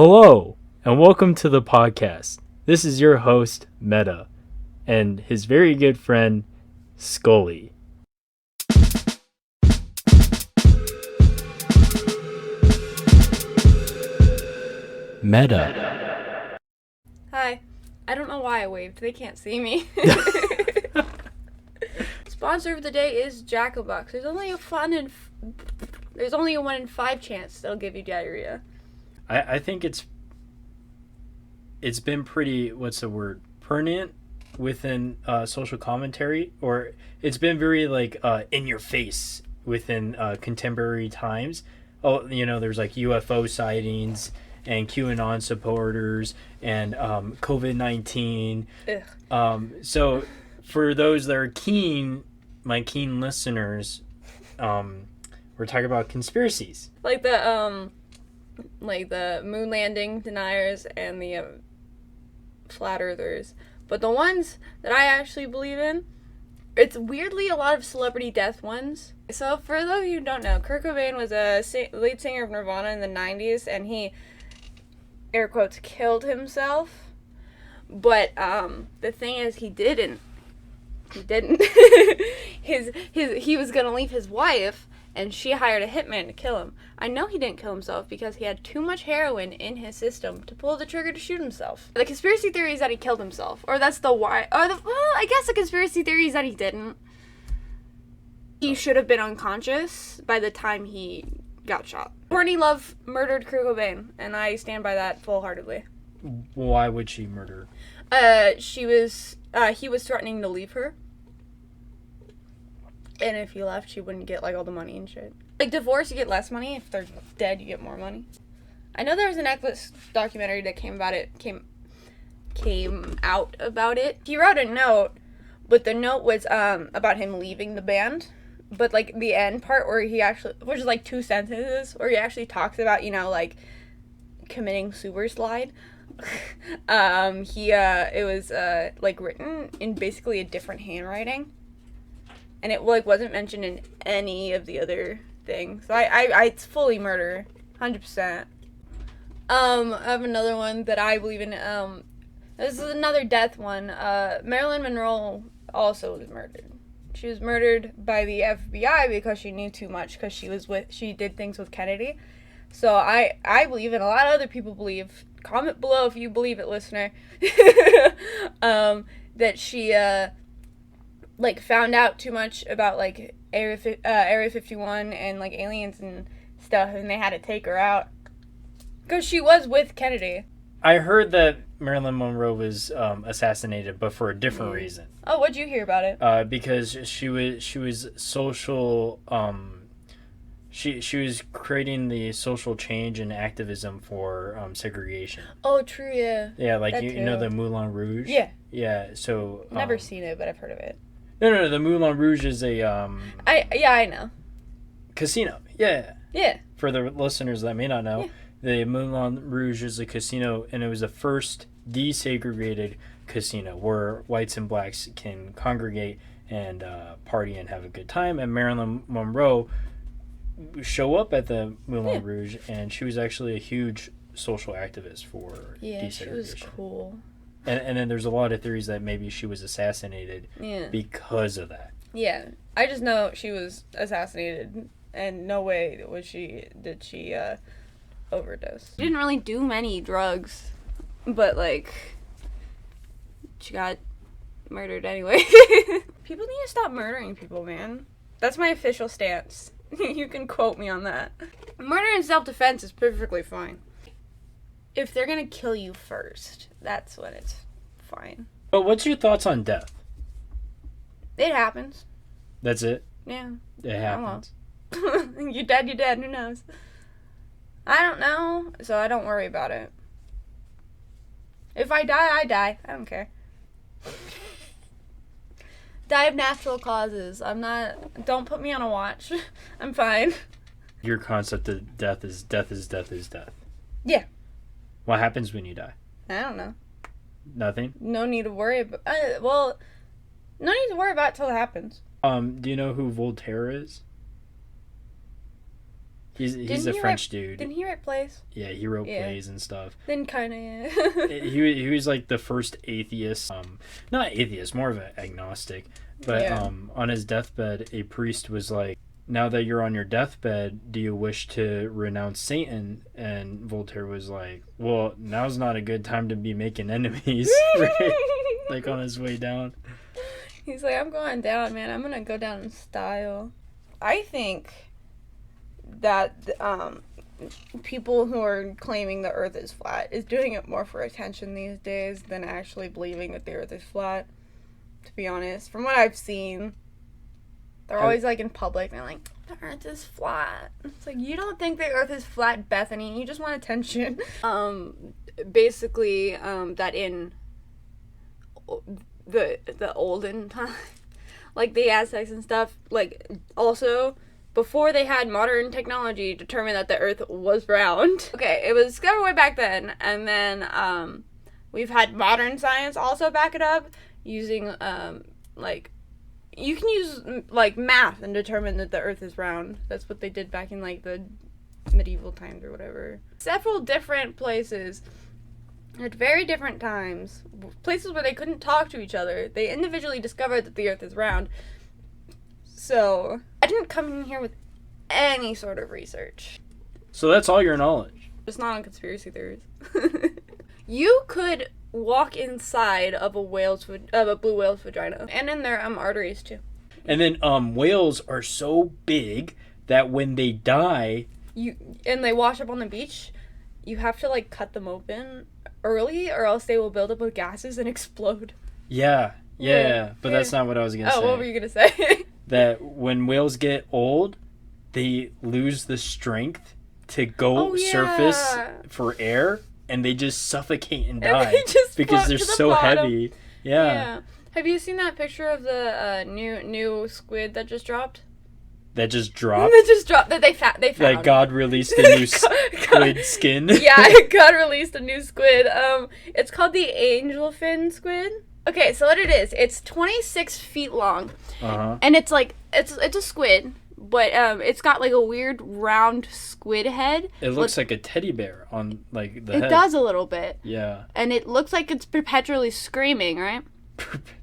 Hello, and welcome to the podcast. This is your host, Meta, and his very good friend, Scully. Meta. Hi. I don't know why I waved. They can't see me. Sponsor of the day is Jack-a-Bucks. There's only a 1 in 5 chance they'll give you diarrhea. I think it's been pretty, pertinent within social commentary, or it's been very in your face within contemporary times. Oh, there's like UFO sightings and QAnon supporters and COVID-19. So for those that are my keen listeners, we're talking about conspiracies. Like the moon landing deniers and the flat earthers. But the ones that I actually believe in, it's weirdly a lot of celebrity death ones. So for those of you who don't know, Kurt Cobain was a lead singer of Nirvana in the 90s, and he, air quotes, killed himself. But the thing is, he didn't. He didn't. He was gonna leave his wife, and she hired a hitman to kill him. I know he didn't kill himself because he had too much heroin in his system to pull the trigger to shoot himself. The conspiracy theory is that he killed himself, or that's the why. I guess the conspiracy theory is that he didn't. He should have been unconscious by the time he got shot. Courtney Love murdered Kurt Cobain, and I stand by that full-heartedly. Why would she murder? He was threatening to leave her. And if he left, she wouldn't get, all the money and shit. Like, divorce, you get less money. If they're dead, you get more money. I know there was a Netflix documentary that came out about it. He wrote a note, but the note was, about him leaving the band. But, the end part where he actually, which is, 2 sentences, where he actually talks about, committing suicide. It was, written in basically a different handwriting. And it, wasn't mentioned in any of the other things. So it's fully murder. 100%. I have another one that I believe in. This is another death one. Marilyn Monroe also was murdered. She was murdered by the FBI because she knew too much, because she did things with Kennedy. So I believe, and a lot of other people believe, comment below if you believe it, listener, that she, found out too much about, Area 51 and, aliens and stuff, and they had to take her out. Because she was with Kennedy. I heard that Marilyn Monroe was assassinated, but for a different reason. Oh, what'd you hear about it? Because she was social. She was creating the social change and activism for segregation. Oh, true, yeah. Yeah, you know the Moulin Rouge. Yeah. Yeah. So. Never seen it, but I've heard of it. No. The Moulin Rouge is a. I know. Casino. Yeah. Yeah. For the listeners that may not know. Yeah. The Moulin Rouge is a casino, and it was the first desegregated casino where whites and blacks can congregate and party and have a good time. And Marilyn Monroe show up at the Moulin Rouge, and she was actually a huge social activist for desegregation. She was cool. And then there's a lot of theories that maybe she was assassinated because of that. Yeah, I just know she was assassinated, and no way did she overdose. She didn't really do many drugs, but she got murdered anyway. People need to stop murdering people, man. That's my official stance. You can quote me on that. Murder in self-defense is perfectly fine. If they're gonna kill you first, that's when it's fine. But what's your thoughts on death? It happens. That's it? Yeah. It happens. You're dead, who knows? I don't know, so I don't worry about it. If I die, I die. I don't care. Die of natural causes. Don't put me on a watch. I'm fine. Your concept of death is death. Yeah. What happens when you die? I don't know. Nothing? No need to worry about no need to worry about it till it happens. Do you know who Voltaire is? He's a French dude. Didn't he write plays? Yeah, he wrote plays and stuff. Then kind of, yeah. he was like the first atheist, not atheist, more of an agnostic. But on his deathbed, a priest was like, now that you're on your deathbed, do you wish to renounce Satan? And Voltaire was like, well, now's not a good time to be making enemies. Right? Like on his way down. He's like, I'm going down, man. I'm going to go down in style. I think that people who are claiming the earth is flat is doing it more for attention these days than actually believing that the earth is flat, to be honest. From what I've seen, they're always like in public, they're like, the earth is flat. It's like, you don't think the earth is flat, Bethany. You just want attention. Basically, that in the olden time, like the Aztecs and stuff, like also before they had modern technology, determined that the earth was round. Okay, it was discovered way back then, and then we've had modern science also back it up using like, you can use like math and determine that the earth is round. That's what they did back in like the medieval times or whatever. Several different places at very different times, places where they couldn't talk to each other, they individually discovered that the earth is round. So I didn't come in here with any sort of research. So that's all your knowledge. Just not on conspiracy theories. You could walk inside of a blue whale's vagina, and in their arteries too. And then whales are so big that when they die, and they wash up on the beach, you have to like cut them open early, or else they will build up with gases and explode. Yeah. But that's not what I was gonna say. Oh, what were you gonna say? That when whales get old, they lose the strength to go surface for air, and they just suffocate and die because they're so heavy. Yeah. Have you seen that picture of the new squid that just dropped? That just dropped? That they found. Like God released a new squid skin? Yeah, God released a new squid. It's called the Angelfin Squid. Okay, so what it is, it's 26 feet long. And it's like, it's a squid, but it's got like a weird round squid head. It looks like a teddy bear on like the head. It does a little bit. Yeah. And it looks like it's perpetually screaming, right?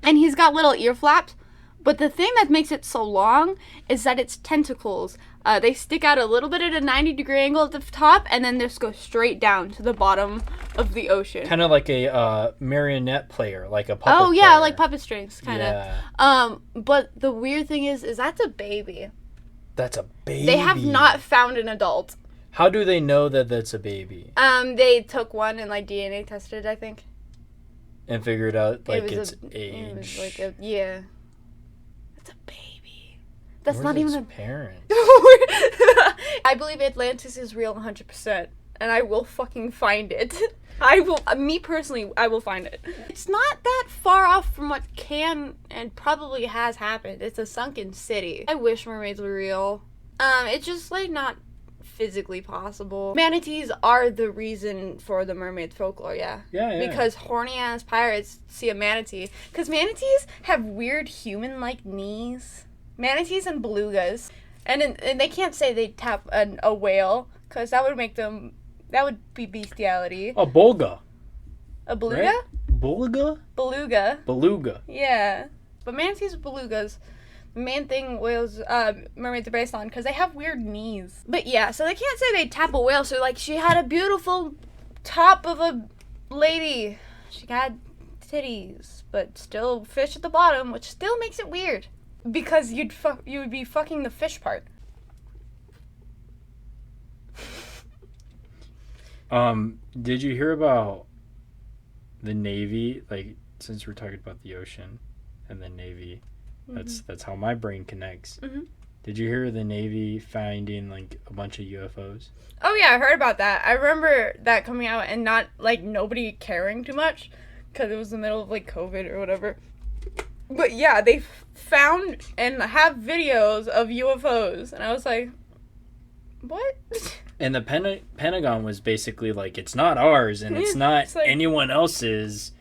And he's got little ear flaps. But the thing that makes it so long is that its tentacles, they stick out a little bit at a 90-degree angle at the top, and then just go straight down to the bottom of the ocean. Kind of like a marionette player, like a puppet Oh, yeah, player. like puppet strings, kind of. Yeah. But the weird thing is that's a baby. That's a baby? They have not found an adult. How do they know that that's a baby? They took one and, like, DNA tested, I think. And figured out, like, its age. It was like yeah. It's a baby. That's Where's not even its parents? I believe Atlantis is real 100%, and I will fucking find it. Me personally, I will find it. It's not that far off from what can and probably has happened. It's a sunken city. I wish mermaids were real. It's just, like, not physically possible. Manatees are the reason for the mermaid folklore, yeah. Yeah. Because horny-ass pirates see a manatee. Because manatees have weird human-like knees. Manatees and belugas. And they can't say they tap a whale, because that would make them... That would be bestiality. A bolga. A beluga? Right? Beluga? Beluga. Yeah. But manatees and belugas, the main thing whales, mermaids are based on, because they have weird knees. But yeah, so they can't say they tap a whale, so like she had a beautiful top of a lady. She had titties, but still fish at the bottom, which still makes it weird. Because you would be fucking the fish part. Did you hear about the Navy? Like, since we're talking about the ocean and the Navy, that's how my brain connects. Mm-hmm. Did you hear the Navy finding like a bunch of UFOs? Oh yeah, I heard about that. I remember that coming out and not like nobody caring too much because it was the middle of like COVID or whatever. But yeah, they found and have videos of UFOs, and I was like, what? And the Pentagon was basically like, it's not ours, and it's not like, anyone else's.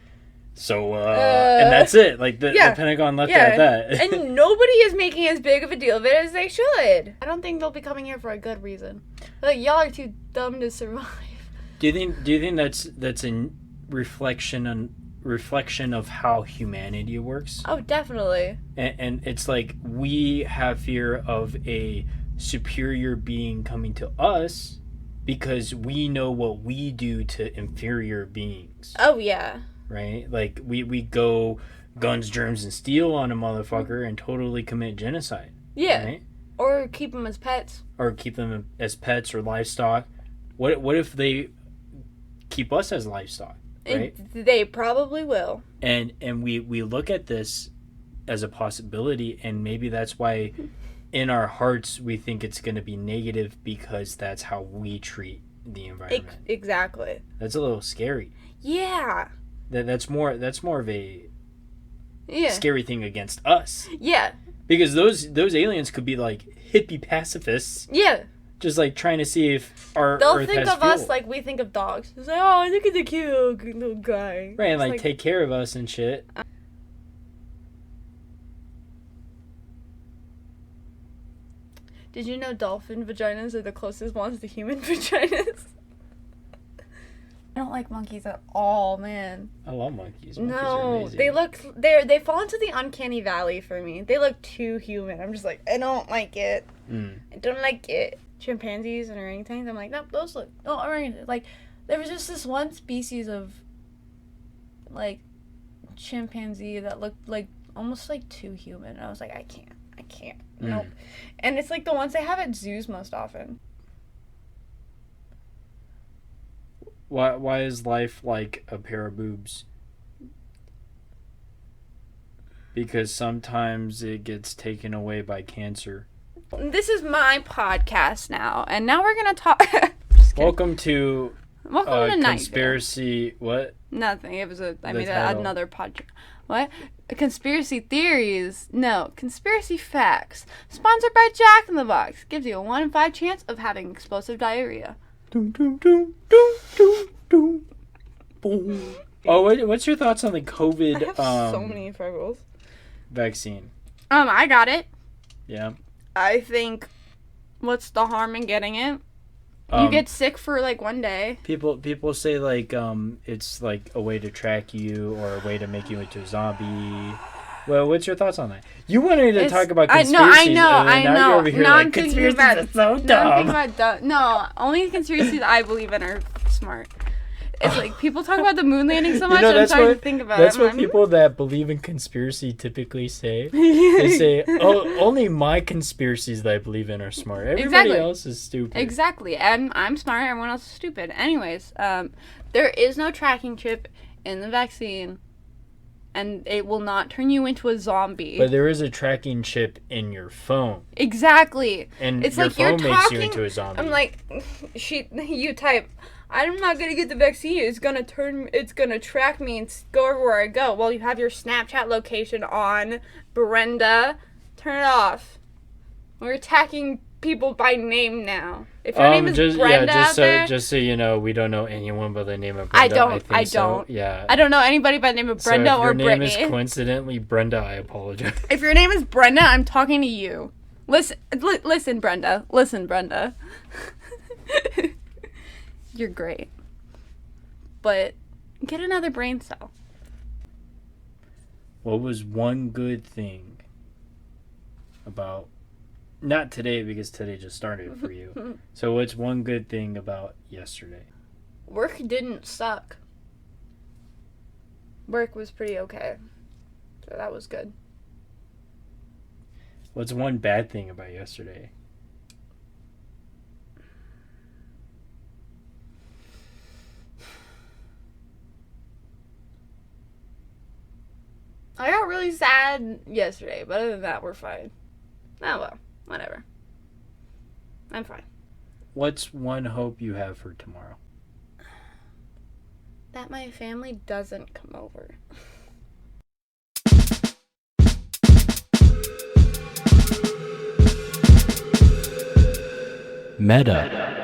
So, and that's it. Like, the Pentagon left it at that. And nobody is making as big of a deal of it as they should. I don't think they'll be coming here for a good reason. Like, y'all are too dumb to survive. Do you think that's a reflection of how humanity works? Oh, definitely. And it's like we have fear of a superior being coming to us because we know what we do to inferior beings. Oh, yeah. Right? Like we go guns, germs, and steel on a motherfucker and totally commit genocide. Yeah. Right? Or keep them as pets. Or keep them as pets or livestock. What if they keep us as livestock? Right? They probably will. And we look at this as a possibility, and maybe that's why in our hearts we think it's going to be negative, because that's how we treat the environment. Exactly. That's a little scary. Yeah. That's more of a Yeah. scary thing against us. Yeah. Because those aliens could be like hippie pacifists. Yeah. Just like trying to see if our They'll Earth think has of fuel. us like we think of dogs. It's like, oh, look at the cute little guy. Right, and It's like take care of us and shit. Did you know dolphin vaginas are the closest ones to human vaginas? I don't like monkeys at all, man. I love monkeys. Monkeys are No, amazing. they fall into the uncanny valley for me. They look too human. I'm just like, I don't like it. I don't like it. Chimpanzees and orangutans, I'm like, nope, those look. Oh, orangutans. Like, there was just this one species of, like, chimpanzee that looked like almost like too human. And I was like, I can't. Nope. And it's like the ones they have at zoos most often. Why is life like a pair of boobs? Because sometimes it gets taken away by cancer. This is my podcast now, and now we're gonna talk. Just kidding. Welcome to Conspiracy. What? Nothing. It was title. another podcast. What? Conspiracy theories. No, conspiracy facts. Sponsored by Jack in the Box. Gives you a 1 in 5 chance of having explosive diarrhea. Doom, doom, doom, doom, doom, doom. Boom. Oh, what's your thoughts on the COVID I have so many struggles. vaccine? I got it. Yeah. I think, what's the harm in getting it? You get sick for like 1 day. People say like it's like a way to track you or a way to make you into a zombie. Well, what's your thoughts on that? You wanted to talk about conspiracies. I know. Now you're over here now like, I'm thinking conspiracies about are so Now I'm dumb. thinking about no, only conspiracies I believe in are smart. It's like people talk about the moon landing so much, and I'm starting to think about that's it. what people that believe in conspiracy typically say. They say, "Oh, only my conspiracies that I believe in are smart. Everybody else is stupid." Exactly, and I'm smart. Everyone else is stupid. Anyways, there is no tracking chip in the vaccine, and it will not turn you into a zombie. But there is a tracking chip in your phone. Exactly. And it's your like phone you're makes talking, you into a zombie. I'm like, you type, I'm not gonna get the vaccine. It's gonna track me and go everywhere I go. Well, you have your Snapchat location on, Brenda. Turn it off. We're attacking people by name now. If your name is Brenda out there, just so you know, we don't know anyone by the name of Brenda. I don't. Yeah. I don't know anybody by the name of Brenda or Brittany. If your name is coincidentally Brenda, I apologize. If your name is Brenda, I'm talking to you. Listen, Brenda. Listen, Brenda. You're great. But get another brain cell. What was one good thing about, not today because today just started for you. So what's one good thing about yesterday? Work didn't suck. Work was pretty okay. So that was good. What's one bad thing about yesterday? I got really sad yesterday, but other than that, we're fine. Oh well, whatever. I'm fine. What's one hope you have for tomorrow? That my family doesn't come over. Meta.